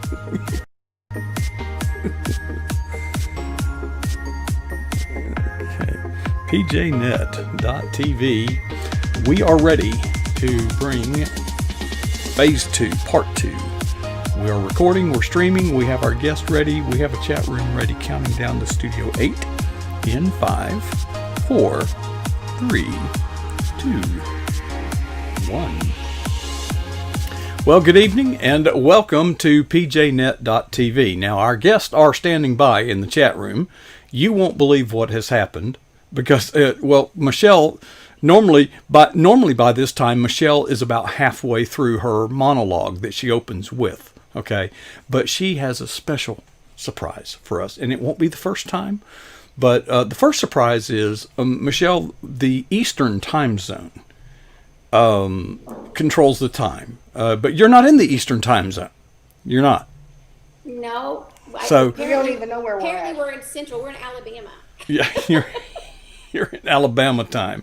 Okay. PJNet.TV. We are ready to bring Phase 2, Part 2. We are recording, we're streaming, we have our guest ready, we have a chat room ready, counting down to Studio 8 in 5, 4, 3, 2, 1. Well, good evening and welcome to PJNet.TV. Now, our guests are standing by in the chat room. You won't believe what has happened because, Michelle, normally by this time, Michelle is about halfway through her monologue that she opens with. Okay, but she has a special surprise for us, and it won't be the first time. But the first surprise is, Michelle, the Eastern time zone controls the time. But you're not in the Eastern time zone. You're not. No. So we don't even know where we're at. Apparently we're in Central. We're in Alabama. Yeah, you're in Alabama time.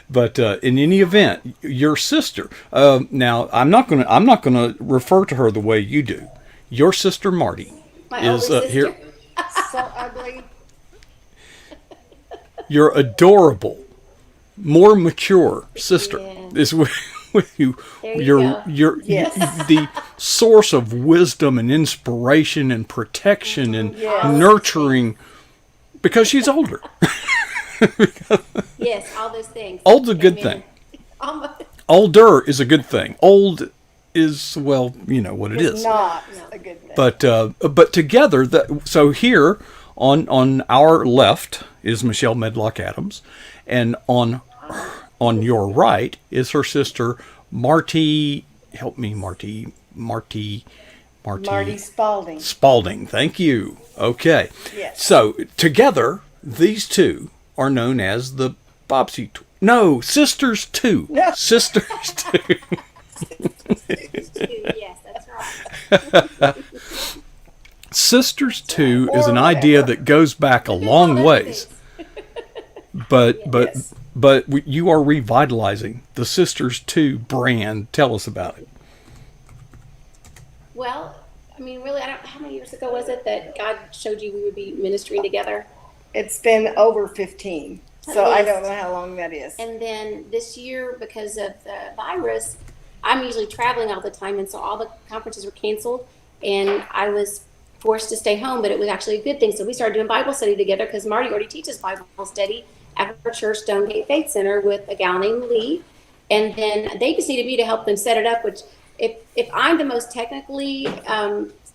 But in any event, your sister. Now, I'm not gonna refer to her the way you do. Your sister Marty is here. So ugly. Your adorable, more mature sister is with you. You're the source of wisdom and inspiration and protection and nurturing, because she's older. Yes, all those things. Old's a good thing. Older is a good thing. Old is, well, you know what it is. Not a good thing. But together, so here on our left is Michelle Medlock Adams, and on your right is her sister Marty. Help me, Marty Spalding. Spalding. Thank you. Okay. Yes. So together, these two are known as the Bobbsey. Sisters 2. No. Sisters 2. Yes, that's right. Sisters 2 is an idea that goes back a long ways. But you are revitalizing the Sisters 2 brand. Tell us about it. Well, I mean, really, how many years ago was it that God showed you we would be ministering together? It's been over 15, so I don't know how long that is. And then this year, because of the virus, I'm usually traveling all the time, and so all the conferences were canceled, and I was forced to stay home, but it was actually a good thing. So we started doing Bible study together because Marty already teaches Bible study at her church, Stonegate Faith Center, with a gal named Lee. And then they just needed me to help them set it up, which if I'm the most technically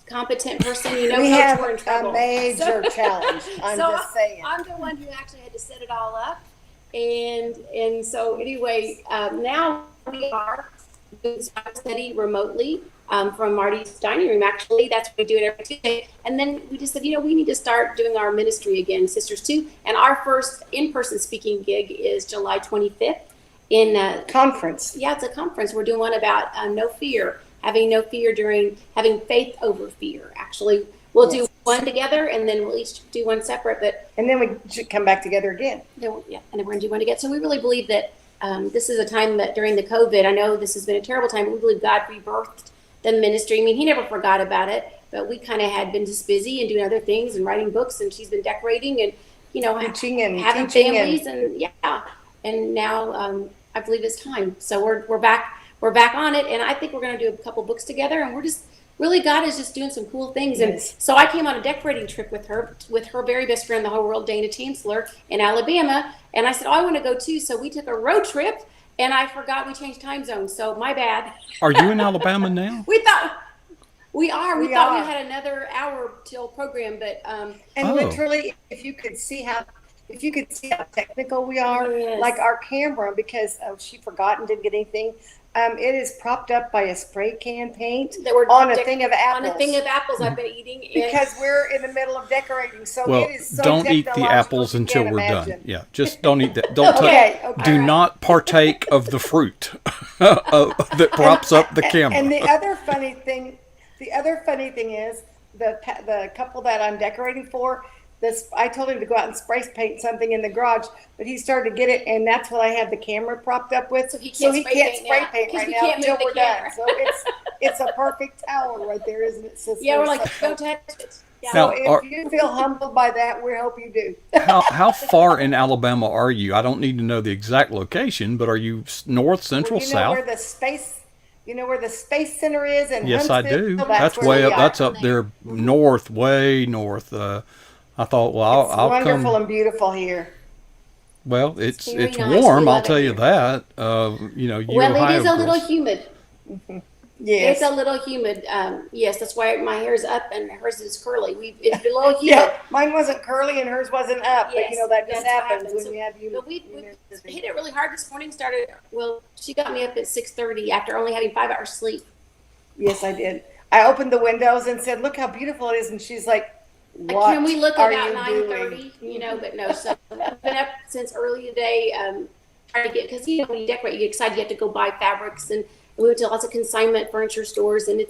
competent person, we Coach, have we're in trouble. A major challenge. I'm just saying. I'm the one who actually had to set it all up. And so anyway, now we are doing Bible study remotely from Marty's dining room. Actually, that's what we do it every Tuesday. And then we just said, we need to start doing our ministry again, Sisters 2. And our first in-person speaking gig is July 25th in a conference. Yeah, it's a conference. We're doing one about no fear, having no fear having faith over fear. Actually, we'll do one together, and then we'll each do one separate. And then we should come back together again. And then we're going to do one together. So we really believe that this is a time that during the COVID, I know this has been a terrible time, but we believe God rebirthed the ministry. I mean, he never forgot about it, but we kind of had been just busy and doing other things and writing books, and she's been decorating and, teaching and having teaching families and now I believe it's time. So we're back on it, and I think we're going to do a couple books together, and we're just really, God is just doing some cool things. And so I came on a decorating trip with her very best friend in the whole world, Dana Chancellor, in Alabama, and I said, I want to go too. So we took a road trip, and I forgot we changed time zones, so my bad. Are you in Alabama now? We thought we had another hour till program, but literally, if you could see how technical we are, like our camera, because she forgot and didn't get anything. It is propped up by a spray can paint on a thing of apples. On a thing of apples I've been eating. Because we're in the middle of decorating, so it is so don't eat the apples until we're done. Yeah, just don't eat that. Don't do not partake of the fruit that props up the camera. And the other funny thing is the couple that I'm decorating for, I told him to go out and spray paint something in the garage, but he started to get it, and that's what I have the camera propped up with. So he can't spray paint right we now can't until move the we're done. camera. So it's a perfect towel right there, isn't it, sister? Yeah, we're like, So, don't touch it. Yeah. so Now, if you feel humbled by that, we hope you do. how far in Alabama are you? I don't need to know the exact location, but are you north, central, Well, south? You know where the space center is in Yes, I Huntsville? do. That's where way we up. are. That's up there north, way north. I thought, well, It's I'll wonderful come. and beautiful here. Well, it's very nice. warm. We I'll love tell it you here. that. You Well, it Ohio is a little girls. humid. Yes. It's a little humid. Yes, that's why my hair's up and hers is curly. It's a little humid. Yeah, mine wasn't curly and hers wasn't up, but Yes, that just that's what happens happens. when you have But we humidity. hit it really hard this morning. She got me up at 6:30 after only having 5 hours sleep. Yes, I did. I opened the windows and said, "Look how beautiful it is," and she's like, "What Can we look are about you 9:30? doing?" But no. So I've been up since early today, trying to get, because when you decorate, you get excited. You have to go buy fabrics, and we went to lots of consignment furniture stores, and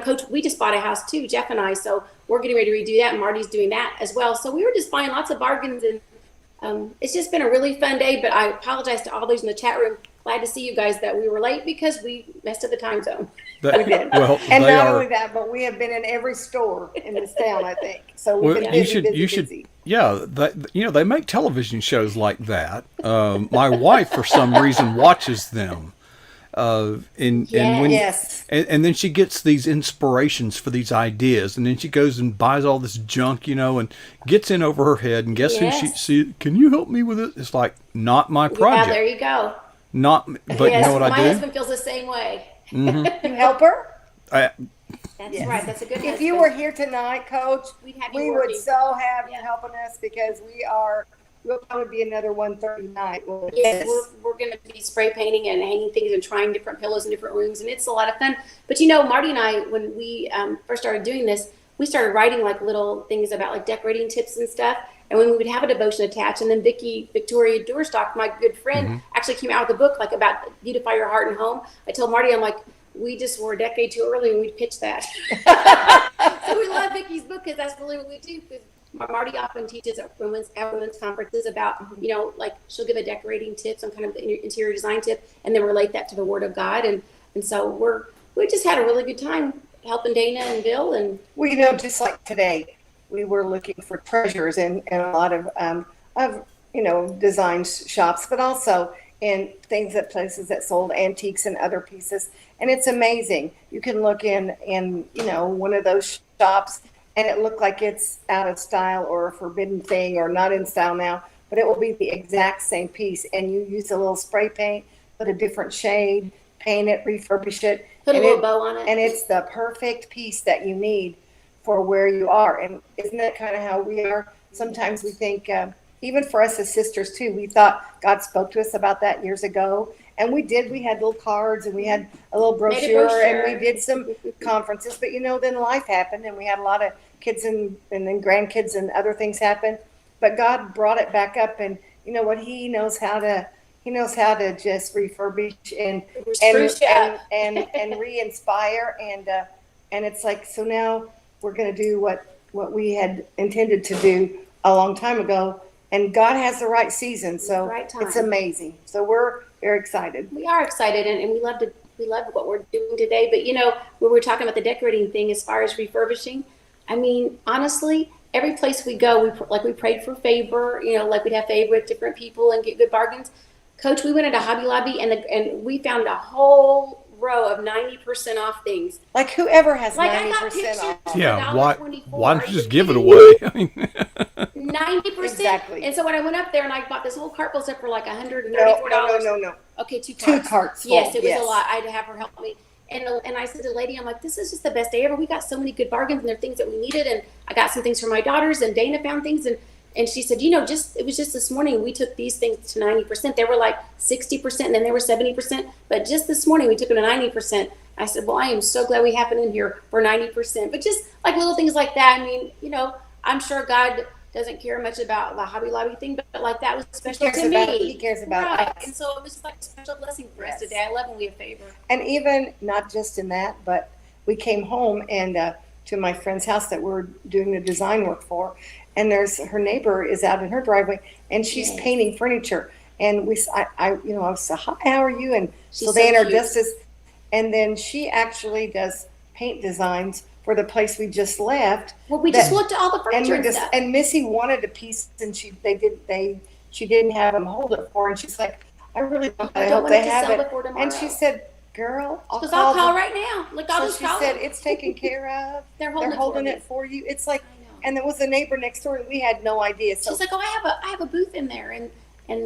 Coach, we just bought a house too, Jeff and I. So we're getting ready to redo that, and Marty's doing that as well. So we were just buying lots of bargains, and it's just been a really fun day. But I apologize to all those in the chat room. Glad to see you guys that we were late because we messed up the time zone. We did. Well, And they not are. only that, but we have been in every store in this town, I think. So we've Well, been you busy, should, busy, you should, busy. yeah. They make television shows like that. My wife, for some reason, watches them. And when Yes. and then she gets these inspirations for these ideas, and then she goes and buys all this junk, and gets in over her head. And guess who Yes. can you help me with it? It's like, not my Yeah, project. there you go. Not, but Yes, you know what my I do? husband feels the same way. You help her? I, That's Yes. right. That's a good If husband. you were here tonight, Coach, We'd have you we would working. so have you Yeah. helping us because we'll probably be another 1:30 night. Yes, we're going to be spray painting and hanging things and trying different pillows in different rooms, and it's a lot of fun. But Marty and I, when we first started doing this, we started writing like little things about like decorating tips and stuff. And when we would have a devotion attached, and then Victoria Doorstock, my good friend, actually came out with a book like about beautify your heart and home. I told Marty, I'm like, we just were a decade too early when we pitched that. So we love Vicky's book because that's really what we do. Because Marty often teaches at women's conferences about, like she'll give a decorating tip, some kind of interior design tip, and then relate that to the Word of God. And so we just had a really good time helping Dana and Bill. And Well, just like today, we were looking for treasures in a lot of design shops, but also in places that sold antiques and other pieces. And it's amazing. You can look in one of those shops and it looked like it's out of style or a forbidden thing or not in style now, but it will be the exact same piece. And you use a little spray paint, put a different shade, paint it, refurbish it. put a little bow on it. And it's the perfect piece that you need for where you are. And isn't that kind of how we are? Sometimes we think, even for us as sisters too, we thought God spoke to us about that years ago. And we did. We had little cards and we had a little brochure, and we did some conferences. But then life happened, and we had a lot of kids and then grandkids and other things happen. But God brought it back up, and you know what? He knows how to just refurbish and re-inspire, and it's like, so now we're going to do what we had intended to do a long time ago. And God has the right season, so Right time. it's amazing. So we're very excited. We are excited, and we love what we're doing today. But when we're talking about the decorating thing, as far as refurbishing, I mean, honestly, every place we go, we prayed for favor. Like we'd have favor with different people and get good bargains. Coach, we went into Hobby Lobby and we found a whole row of 90% off things. Like whoever has Like I got 90% pictures. off. yeah. Why don't you just give it Are away? I mean, 90%. Exactly. And so when I went up there and I bought this whole cart full stuff for like $134. No. Okay, two Two carts. carts full, Yes, it was yes. a lot. I had to have her help me. And I said to the lady, I'm like, this is just the best day ever. We got so many good bargains, and there are things that we needed. And I got some things for my daughters, and Dana found things. And she said, it was just this morning we took these things to 90%. They were like 60%, and then they were 70%. But just this morning we took them to 90%. I said, well, I am so glad we happened in here for 90%. But just like little things like that. I mean, I'm sure God doesn't care much about the Hobby Lobby thing, but like that was special to me. He cares about right. us. And so it was just like a special blessing for us Yes. today. I love when we have favor. And even not just in that, but we came home and to my friend's house that we're doing the design work for, and her neighbor is out in her driveway, and she's Yes. painting furniture. And I was so, hi, how are you? And She's so they so introduced us, and then she actually does paint designs for the place we just left. Well, we just looked at all the furniture and stuff. And Missy wanted a piece, and she didn't have them hold it for her, and she's like, I really don't. I hope they have it. And she said, "Girl, I'll call right now. Like, I'll just call she said, them. it's taken care of. They're They're holding it it for you. It's like, I know. and there was a neighbor next door, and we had no idea. So She's like, oh, I have a booth in there, and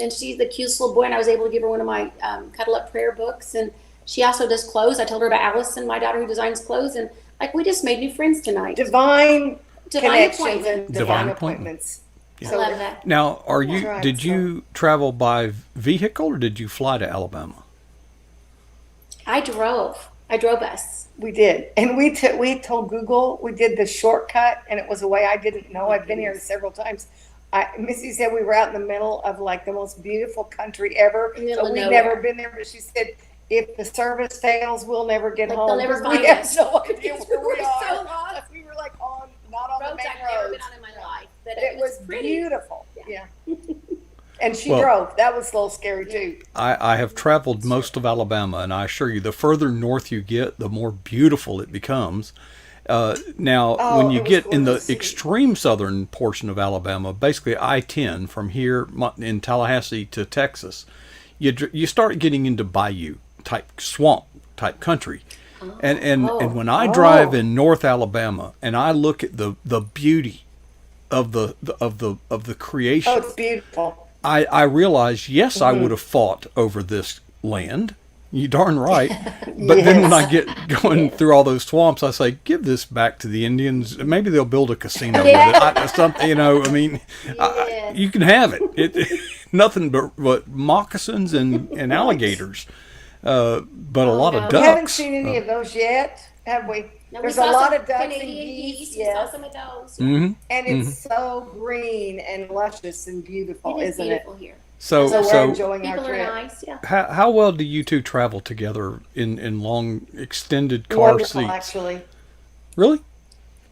then she's the cutest little boy, and I was able to give her one of my cuddle up prayer books, and she also does clothes. I told her about Allison, my daughter, who designs clothes, and like we just made new friends tonight. divine connections appointment. and divine appointments. Yeah. I love that. Now, That's right, did you travel by vehicle or did you fly to Alabama? I drove us. We did, and we told Google, we did the shortcut, and it was a way I didn't know. I've been here several times. Missy said we were out in the middle of like the most beautiful country ever, In the middle but of we've nowhere. never been there. But she said if the service fails, we'll never get Like, home. they'll never 'cause we find have us. no idea Because where we we were are. so lost. We were like not on the Roads main I've never roads. been on in my life, but It was pretty. beautiful. Yeah. Yeah. And she Well- drove. That was a little scary too. I have traveled most of Alabama, and I assure you, the further north you get, the more beautiful it becomes. Now, when you it was get in the gorgeous. extreme southern portion of Alabama, basically I-10 from here in Tallahassee to Texas, you start getting into bayou type swamp type country. And when I drive in North Alabama and I look at the beauty of the creation, Oh, it's beautiful. I realize, yes, I would have fought over this land. You darn right. But then when I get going through all those swamps, I say, give this back to the Indians. Maybe they'll build a casino with it. Something, Yes. you can have it. Nothing but moccasins and alligators. But a lot of We ducks. haven't seen any of those yet, have we? Now, There's we a saw lot some of ducks and Canadian geese. We saw Yes. some of those. Mhm. And it's so green and luscious and beautiful, It is isn't beautiful here. So, it? So we're so enjoying our People are trip. nice. Yeah. how well do you two travel together in long, extended car Wonderful, seats? actually. Really?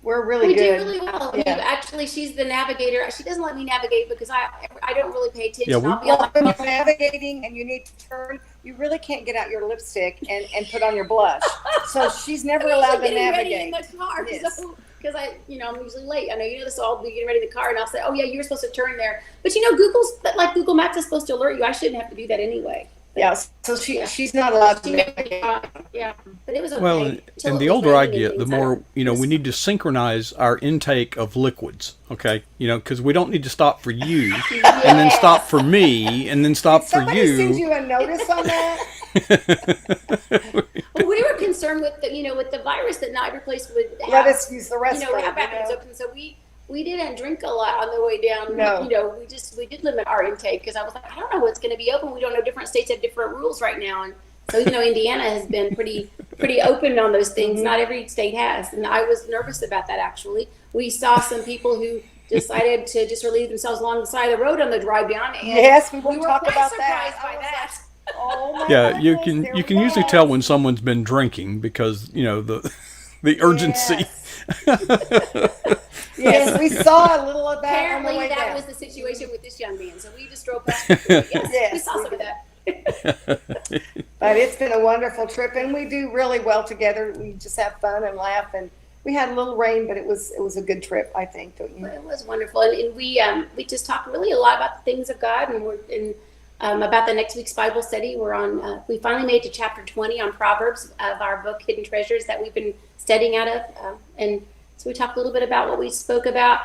We're really We good. do really well. Yeah. Actually, she's the navigator. She doesn't let me navigate because I don't really pay attention. Yeah, we- I'll be on Well, my when you're navigating and you need to turn, you really can't get out your lipstick and put on your blush. So she's never allowed to getting ready in navigate. the car. Yes. So, because I'm usually late. I know you know this. So I'll be getting ready in the car, and I'll say, "Oh yeah, you're supposed to turn there." But Google Maps is supposed to alert you. I shouldn't have to do that anyway. Yeah, so she's not allowed to She navigate. yeah, but it was okay. Well, Till and it the was older I raining and get, the things. more, we need to synchronize our intake of liquids, okay? Because we don't need to stop for you, and then stop for me, and then stop for Somebody send you. you a notice on that? Well, we were concerned with the virus that not every place would have. Let us use the restroom. Have bathrooms open. So we didn't drink a lot on the way down. No. We did limit our intake because I was like, I don't know what's going to be open. We don't know. Different states have different rules right now, and so even though Indiana has been pretty open on those things, not every state has, and I was nervous about that. Actually, we saw some people who decided to just relieve themselves along the side of the road on the drive down. And Yes, we will we were talk quite about surprised that. by I was that. Oh my Yeah, you goodness, there can usually was. tell when someone's been drinking because the urgency. Yes, we saw a little of that on the Apparently, way that down. was the situation with this young man. So we just drove past. Yes, we saw we some of did. that. But it's been a wonderful trip, and we do really well together. We just have fun and laugh, and we had a little rain, but it was a good trip, I think, don't you? It was wonderful, and we just talked really a lot about the things of God, and about the next week's Bible study. We're on. We finally made it to chapter 20 on Proverbs of our book, Hidden Treasures, that we've been studying out of, and so we talked a little bit about what we spoke about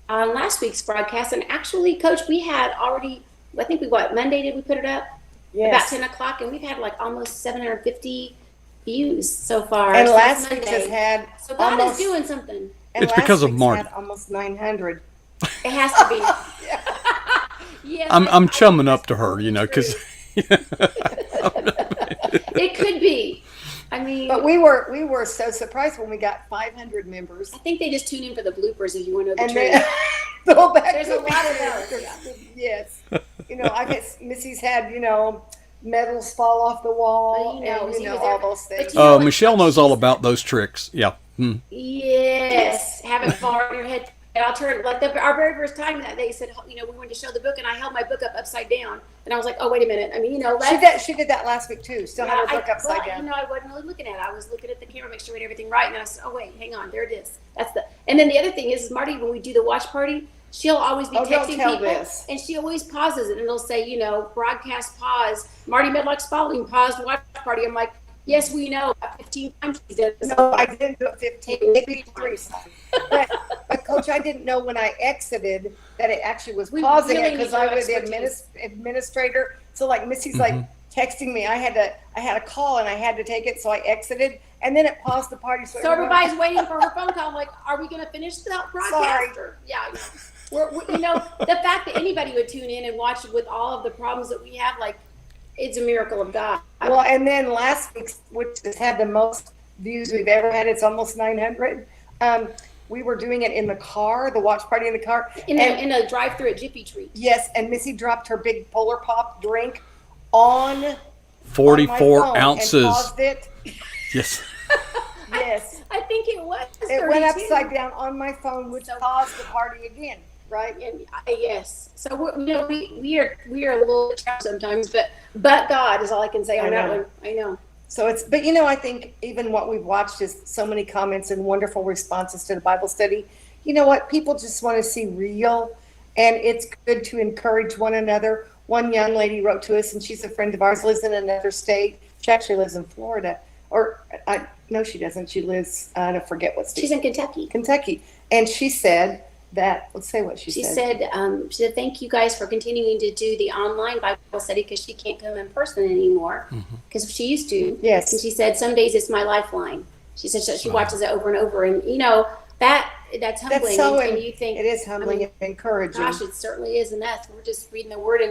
on last week's broadcast. And actually, Coach, we had already. I think Monday did we put it up? Yes. About 10 o'clock, and we've had like almost 750 views so far. And since last week Monday. has had So God almost, is doing something. and It's last because of week's Marty. had almost 900. It has to be. Yes, I'm chumming up to her, because It could be. I mean, But we were so surprised when we got 500 members. I think they just tune in for the bloopers if you want to know the And truth. then go back There's to a lot of those, Yes. I guess Missy's had, medals fall off the wall Well, and, he was all there. those things. But you- Michelle knows all about those tricks. Yeah. Yes, have it fall on your head. And I'll turn, like our very first time that day said, we wanted to show the book, and I held my book up upside down. And I was like, oh, wait a minute. I mean, she did that last week too. Still had her book upside down. I wasn't really looking at it. I was looking at the camera, make sure we had everything right. And I said, oh, wait, hang on. There it is. And then the other thing is, Marty, when we do the watch party, she'll always be texting people. And she always pauses it. And it'll say, broadcast pause. Marty Medlock's following paused watch party. I'm like, yes, we know. 15 times she did. No, I didn't do it 15, maybe 3. But Coach, I didn't know when I exited that it actually was pausing it because I was the administrator. So like Missy's like texting me. I had a call and I had to take it, so I exited, and then it paused the party. So everybody's waiting for her phone call. I'm like, are we going to finish the broadcast? Sorry. Yeah, we're the fact that anybody would tune in and watch it with all of the problems that we have, like, it's a miracle of God. Well, and then last week's, which has had the most views we've ever had, it's almost 900. We were doing it in the car, the watch party in the car. In a drive-through at Jiffy Treat. Yes, and Missy dropped her big Polar Pop drink on 44 ounces. And paused it. Yes. Yes. I think it was. It went upside down on my phone, which paused the party again. Right. And, yes. So we are a little trapped sometimes, but God is all I can say on that one. I know. So but I think even what we've watched is so many comments and wonderful responses to the Bible study. You know what? People just want to see real, and it's good to encourage one another. One young lady wrote to us, and she's a friend of ours, lives in another state. She actually lives in Florida, no, she doesn't. She lives, I forget what state. She's in Kentucky. Kentucky, and she said that, let's say what she said. She said, thank you guys for continuing to do the online Bible study, because she can't come in person anymore because she used to. Yes. And she said, some days it's my lifeline. She said she watches it over and over, and that's humbling. That's so, and you think it is humbling and encouraging. Gosh, it certainly is, and we're just reading the Word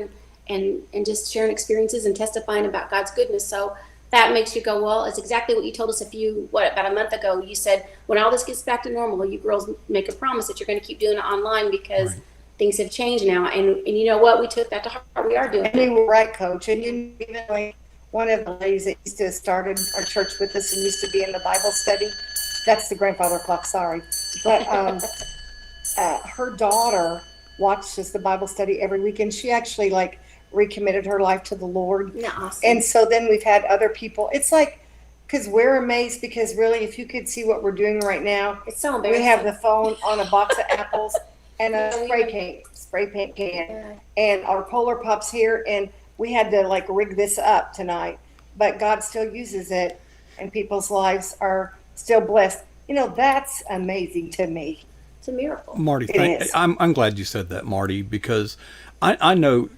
and just sharing experiences and testifying about God's goodness. So that makes you go, well, it's exactly what you told us about a month ago. You said, when all this gets back to normal, you girls make a promise that you're going to keep doing it online because things have changed now. And you know what? We took that to heart. We are doing it. And you were right, Coach. And even like one of the ladies that used to started our church with us and used to be in the Bible study, that's the grandfather clock, sorry. But her daughter watches the Bible study every week, and she actually recommitted her life to the Lord. Awesome. And so then we've had other people. It's like, because we're amazed, because really, if you could see what we're doing right now, it's so embarrassing. We have the phone on a box of apples and a spray paint can, and our Polar Pops here, and we had to rig this up tonight. But God still uses it, and people's lives are still blessed. That's amazing to me. It's a miracle. Marty, I'm glad you said that, Marty, because I know,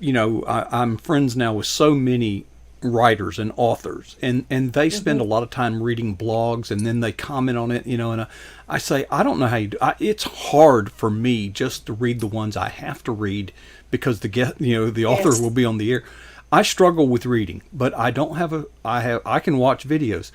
I'm friends now with so many writers and authors, and they spend a lot of time reading blogs, and then they comment on it, and I say, I don't know how you do. It's hard for me just to read the ones I have to read because the author will be on the air. I struggle with reading, but I don't have I can watch videos,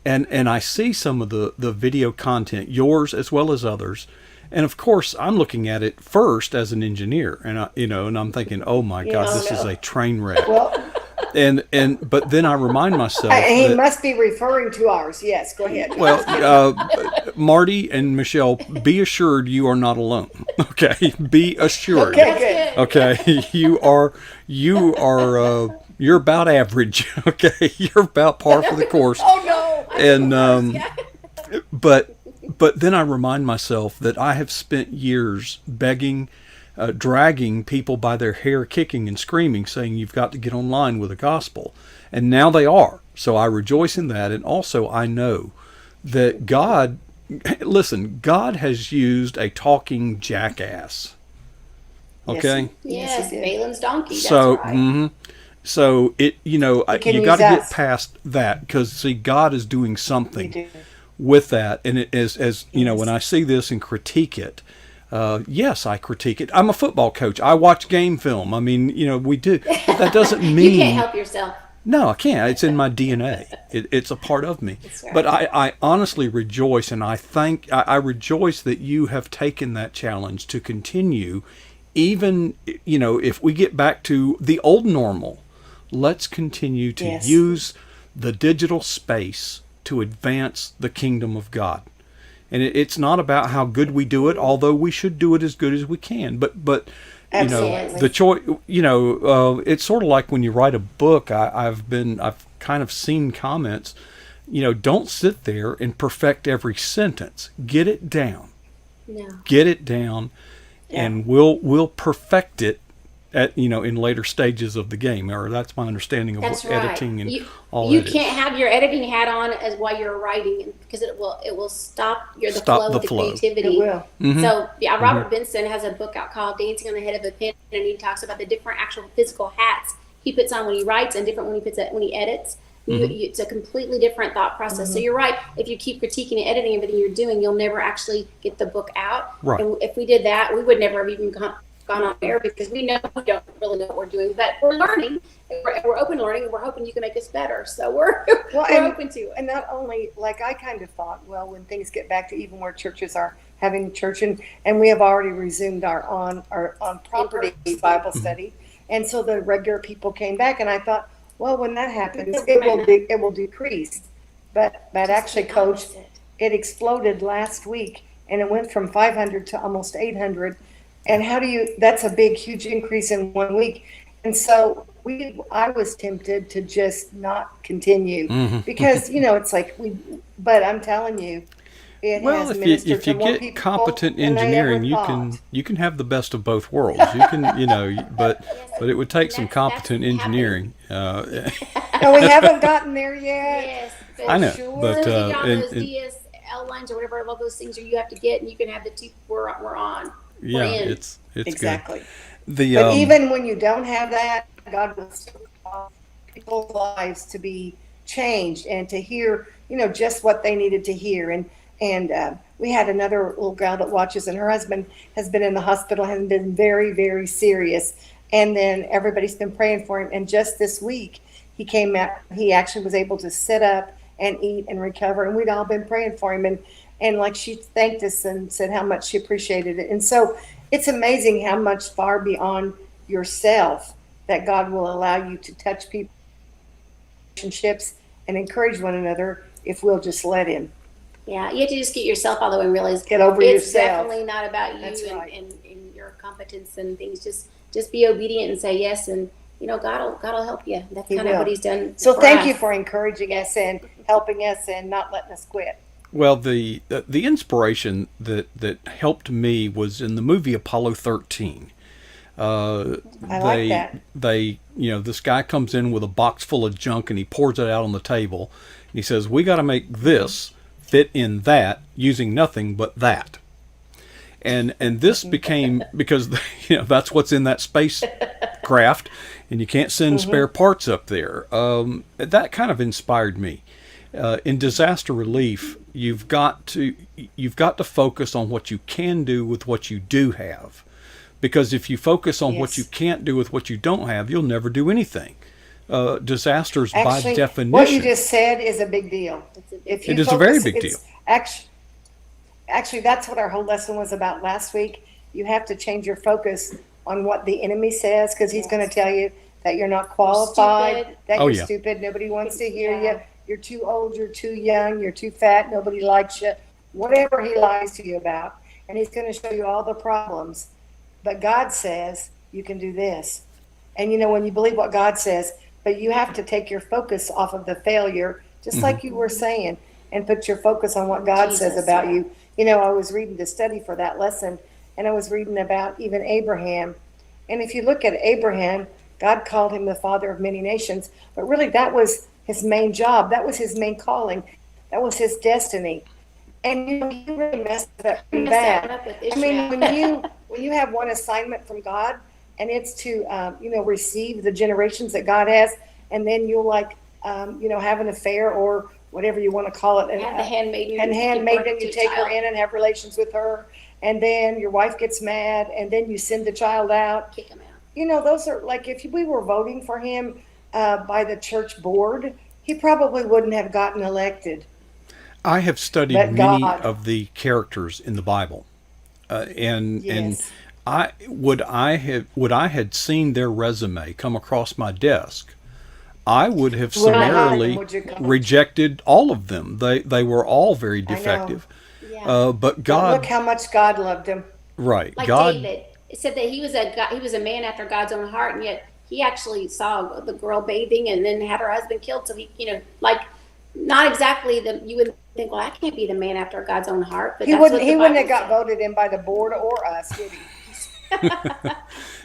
and I see some of the video content, yours as well as others. And of course, I'm looking at it first as an engineer, and and I'm thinking, "Oh my God, this is a train wreck." Well, but then I remind myself. He must be referring to ours. Yes, go ahead. Well, Marty and Michelle, be assured you are not alone. Okay, be assured. Okay, good. Okay, you're about average. Okay, you're about par for the course. Oh no. And But then I remind myself that I have spent years begging, dragging people by their hair, kicking and screaming, saying you've got to get online with the gospel. And now they are. So I rejoice in that. And also I know that God has used a talking jackass. Okay? Yes, Balaam's donkey. That's so, right. So you got to get past that, because see, God is doing something with that, and it is, as when I see this and critique it, yes, I critique it. I'm a football coach. I watch game film. I mean, we do. But that doesn't mean you can't help yourself. No, I can't. It's in my DNA. It's a part of me. Right. But I honestly rejoice, and I rejoice that you have taken that challenge to continue, even if we get back to the old normal. Let's continue to use the digital space to advance the kingdom of God. And it's not about how good we do it, although we should do it as good as we can. But you know, Absolutely. the choice. You know, it's sort of like when you write a book. I've kind of seen comments. You know, don't sit there and perfect every sentence. Get it down. No. Get it down, and we'll perfect it at, you know, in later stages of the game. Or that's my understanding of That's what right. editing and You, all you that can't is. have your editing hat on as while you're writing because it will stop the Stop flow the of the flow. creativity. It will. Mm-hmm. So yeah, Robert Benson has a book out called Dancing on the Head of a Pin, and he talks about the different actual physical hats he puts on when he writes and different when he puts it when he edits. It's a completely different thought process. So you're right. If you keep critiquing and editing everything you're doing, you'll never actually get the book out. Right. And if we did that, we would never have even gone on air because we don't really know what we're doing, but we're learning. And we're open to learning, and we're hoping you can make us better. So we're open to it. And not only, like, I kind of thought, well, when things get back to even where churches are having church, and we have already resumed our on property Bible study, and so the regular people came back, and I thought, well, when that happens, it will decrease. But actually, Coach, it exploded last week, and it went from 500 to almost 800. And that's a big, huge increase in 1 week. And so I was tempted to just not continue because, you know, it's like but I'm telling you, it Well, has if ministered you to more get people competent than I ever engineering, thought. you can have the best of both worlds. You can, you know, but it would take some That's competent engineering. No, we haven't gotten there yet. Yes, I know, sure. but So you get on those and- DSL lines or whatever, all those things you have to get, and you can have the two we're on. yeah, We're in. it's Exactly. good. The But even when you don't have that, God will still cause people's lives to be changed and to hear, you know, just what they needed to hear. And we had another little gal that watches, and her husband has been in the hospital, has been very, very serious. And then everybody's been praying for him. And just this week, he came out. He actually was able to sit up and eat and recover. And we'd all been praying for him. And like, she thanked us and said how much she appreciated it. And so it's amazing how much far beyond yourself that God will allow you to touch people, relationships, and encourage one another if we'll just let him. Yeah, you have to just get yourself out of the way and realize Get over it's yourself. definitely not about you That's right. and your competence and things. Just be obedient and say yes, and you know God will help you. That's He kind of will. what He's done. So for thank us. you for encouraging us and helping us and not letting us quit. Well, the inspiration that helped me was in the movie Apollo 13. I like that. They, you know, this guy comes in with a box full of junk and he pours it out on the table. And he says, "We got to make this fit in that using nothing but that." And this became, because you know that's what's in that spacecraft, and you can't send spare parts up there. That kind of inspired me. In disaster relief, you've got to focus on what you can do with what you do have, because if you focus on what Yes. you can't do with what you don't have, you'll never do anything. Disasters, Actually, by definition, what you just said is a big deal. If you It is a very focus- big it's Actually, that's what our whole lesson was about last week. You have to change your focus on what the enemy says, because he's going to tell you that you're not qualified, stupid. that Oh, you're yeah. stupid, nobody wants to hear Yeah. you, you're too old, you're too young, you're too fat, nobody likes you, whatever he lies to you about. And he's going to show you all the problems. But God says you can do this. And you know, when you believe what God says, but you have to take your focus off of the failure, just like you were saying, and put your focus on what God says Jesus, about yeah. you. You know, I was reading the study for that lesson, and I was reading about even Abraham. And if you look at Abraham, God called him the father of many nations, but really that was his main job. That was his main calling. That was his destiny. And you know, he really messed it up pretty Messed that bad. up with I mean, Ishmael. when you have one assignment from God, and it's to you know, receive the generations that God has, and then you'll you know, have an affair or whatever you want to call it, Have the handmaiden. and handmaiden, you to take her child. in and have relations with her, and then your wife gets mad, and then you send the child out. Kick him out. You know, those are like, if we were voting for him by the church board, he probably wouldn't have gotten elected. I have studied But many God- of the characters in the Bible, and Yes. I would I had seen their resume come across my desk, I would have Would I hide them, summarily would you, Coach? rejected all of them. They were all very defective. Yeah. Yeah. But But God, look how much God loved him. right? Like God, David, it said that he was a man after God's own heart, and yet he actually saw the girl bathing and then had her husband killed. So he, like not exactly you would think, well, that can't be the man after God's own heart, but that's what the He wouldn't Bible have got said. voted in by the board or us, would he?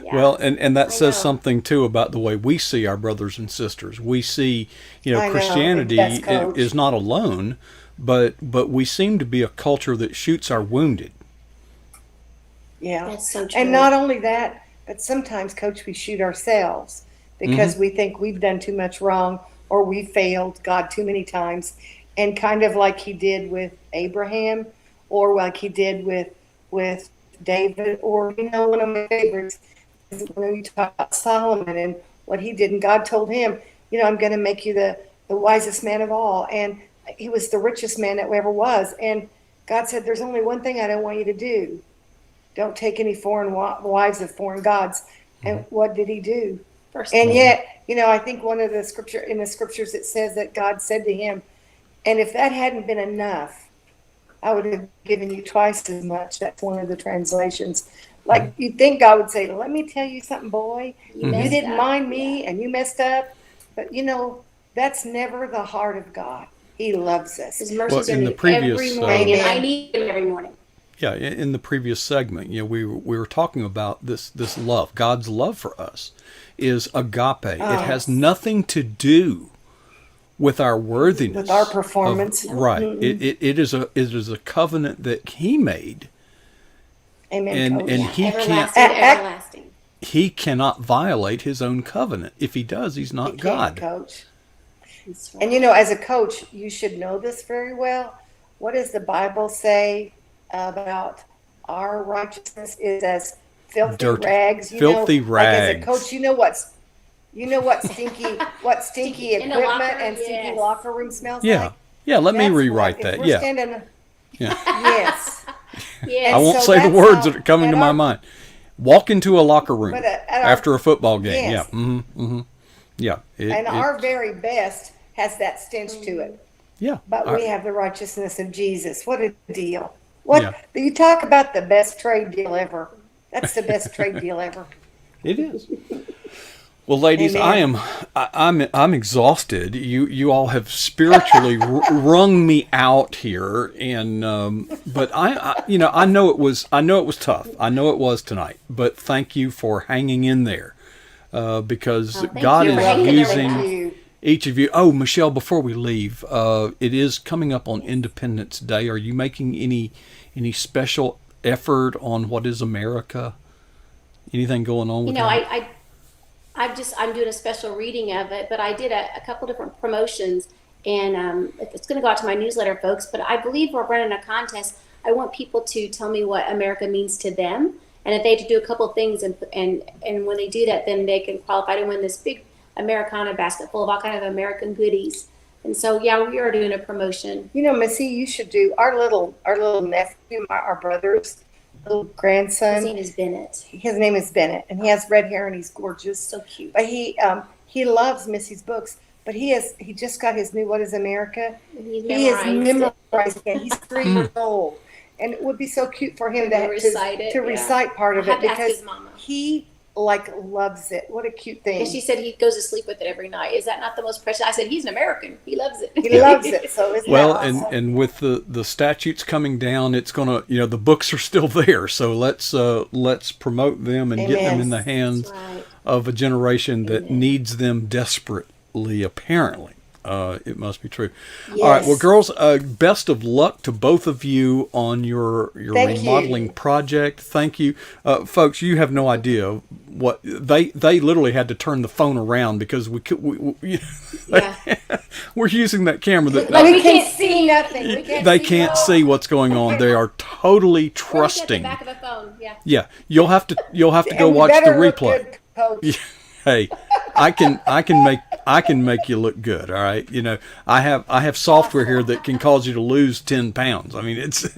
Yeah, well, and that I says know. something too about the way we see our brothers and sisters. We see, I know, Christianity yes, Coach. is not alone, but we seem to be a culture that shoots our wounded. Yeah. That's so true. And not only that, but sometimes, Coach, we shoot ourselves because we think we've done too much wrong or we failed God too many times. And kind of like he did with Abraham or like he did with David, or, one of my favorites is when you talk about Solomon and what he did. And God told him, I'm going to make you the wisest man of all. And he was the richest man that ever was. And God said, there's only one thing I don't want you to do. Don't take any foreign wives of foreign gods. And what did he do? First And thing. yet, I think one of the scriptures it says that God said to him, and if that hadn't been enough, I would have given you twice as much. That's one of the translations. Like you'd think God would say, let me tell you something, boy. You You messed didn't up. mind me and you messed up. But that's never the heart of God. He loves us. His mercies Well, are in the new previous, every morning, and I Amen. need them every morning. Yeah, in the previous segment, we were talking about this love. God's love for us is agape. It has nothing to do with our worthiness, With our performance. right? It is a covenant that He made, Amen, Coach. and He can't Everlasting. He cannot violate His own covenant. If He does, He's not You God. can't, Coach. That's right. And as a coach, you should know this very well. What does the Bible say about our righteousness is as filthy Dirty. rags? Filthy Like as a rags. coach, what stinky In the equipment locker, and stinky yes. locker room smells Yeah, like. yeah. Let me That's rewrite what- if that. we're Yeah, standing- yeah. yes. Yes. I won't so say the that's words how- that are coming at to my our- mind. Walk into a locker room But at our- after a football game. Yes. Yeah. Yeah. And our very best has that stench to it. yeah. But Our- we have the righteousness of Jesus. What a deal. What Yeah. you talk about the best trade deal ever. That's the best trade deal ever. It is. Well, ladies, Amen. I'm exhausted. You all have spiritually wrung me out here, and but I know it was tough. I know it was tonight. But thank you for hanging in there, because thank God you for is hanging in there with using us. You. each of you. Oh, Michelle, before we leave, it is coming up on Independence Day. Are you making any special effort on what is America? Anything going on with that? I'm doing a special reading of it, but I did a couple different promotions, and it's going to go out to my newsletter folks. But I believe we're running a contest. I want people to tell me what America means to them, and if they have to do a couple of things, and when they do that, then they can qualify to win this big Americana basket full of all kind of American goodies. And so, yeah, we are doing a promotion. Missy, you should do our little nephew, our brother's little His grandson. name is Bennett. His name is Bennett, and he has red hair and he's gorgeous. So cute. But he loves Missy's books. But he just got his new What is America? And he's He is memorized it. memorizing it. He's 3 years old. And it would be so cute for him To recite it, to yeah. recite part of I'll it have to ask because his mama. he loves it. What a cute thing. And she said he goes to sleep with it every night. Is that not the most precious? I said, he's an American. He loves it. He loves it. So isn't Well, that awesome? and with the statutes coming down, it's gonna the books are still there. So let's promote them and get them Amen. in the hands That's right. of a generation that Amen. needs them desperately. Apparently, it must be true. All Yes. right, well, girls, best of luck to both of you on your Thank remodeling you. project. Thank you, folks. You have no idea what they literally had to turn the phone around because Yeah. we're using that camera that Like, we we can can't see nothing. We can't they see can't no- see what's going on. They are totally Or it's at trusting. the back of a phone. Yeah. Yeah, you'll have to go And we watch the better look replay. good, Coach. Hey, I can make you look good. All right, I have software here that can cause you to lose 10 pounds. I mean, it's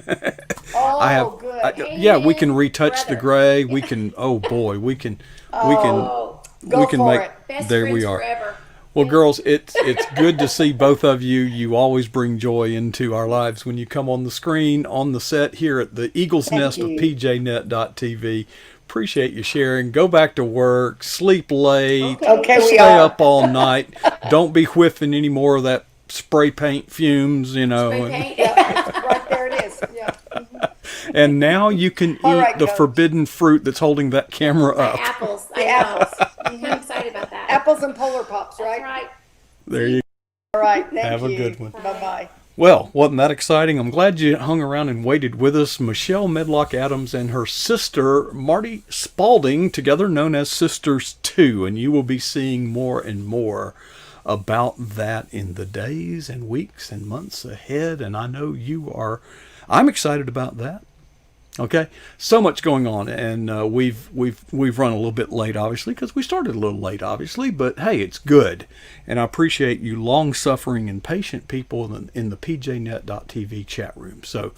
Oh, I have good. yeah, we can retouch the Brother. gray. We can oh boy, we can Go we can for make it. Best there friends we are. forever. Well, girls, it's good to see both of you. You always bring joy into our lives when you come on the screen, on the set here at the Eagle's Nest of PJNet.tv. Appreciate you sharing. Go back to work, sleep late, Okay, we stay are. up all night. Don't be whiffing any more of that spray paint fumes, you know. Spray paint. Right there it is. Yeah. And now you can All eat right, the Coach. forbidden fruit that's holding that camera My up. apples. The I know. apples. I'm excited about that. Apples and Polar Pops, That's right? right. There you All right. Thank Have a you. good one. Bye-bye. Well, wasn't that exciting? I'm glad you hung around and waited with us. Michelle Medlock Adams and her sister, Marty Spalding, together known as Sisters 2. And you will be seeing more and more about that in the days and weeks and months ahead. And I know you are. I'm excited about that. Okay, so much going on, and we've run a little bit late, obviously, because we started a little late, obviously. But hey, it's good, and I appreciate you long-suffering and patient people in the PJNet.tv chat room. So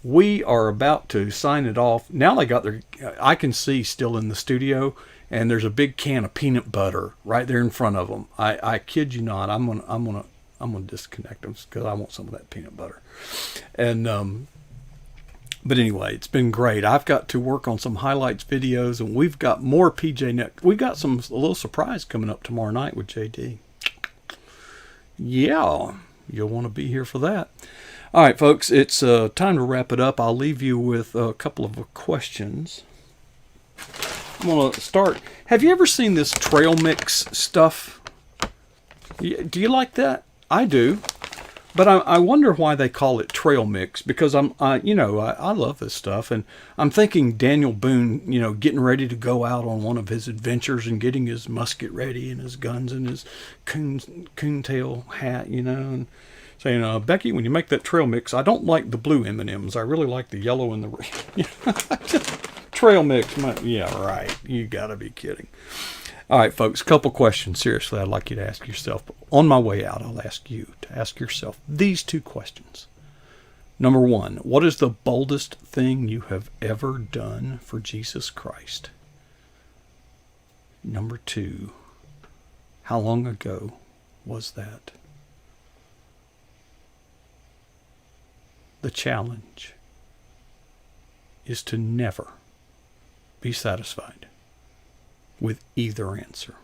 we are about to sign it off. Now they got their. I can see still in the studio, and there's a big can of peanut butter right there in front of them. I kid you not. I'm gonna disconnect them because I want some of that peanut butter, and. But anyway, it's been great. I've got to work on some highlights videos, and we've got more PJNet. We've got a little surprise coming up tomorrow night with JD. Yeah, you'll want to be here for that. All right, folks, it's time to wrap it up. I'll leave you with a couple of questions. I'm going to start. Have you ever seen this trail mix stuff? Do you like that? I do. But I wonder why they call it trail mix, because I love this stuff, and I'm thinking Daniel Boone, getting ready to go out on one of his adventures and getting his musket ready and his guns and his coontail hat, and saying, Becky, when you make that trail mix, I don't like the blue M&Ms. I really like the yellow and the red. Trail mix. Yeah, right. You got to be kidding. All right, folks, a couple questions. Seriously, I'd like you to ask yourself. On my way out, I'll ask you to ask yourself these two questions. Number one, what is the boldest thing you have ever done for Jesus Christ? Number two, how long ago was that? The challenge is to never be satisfied with either answer.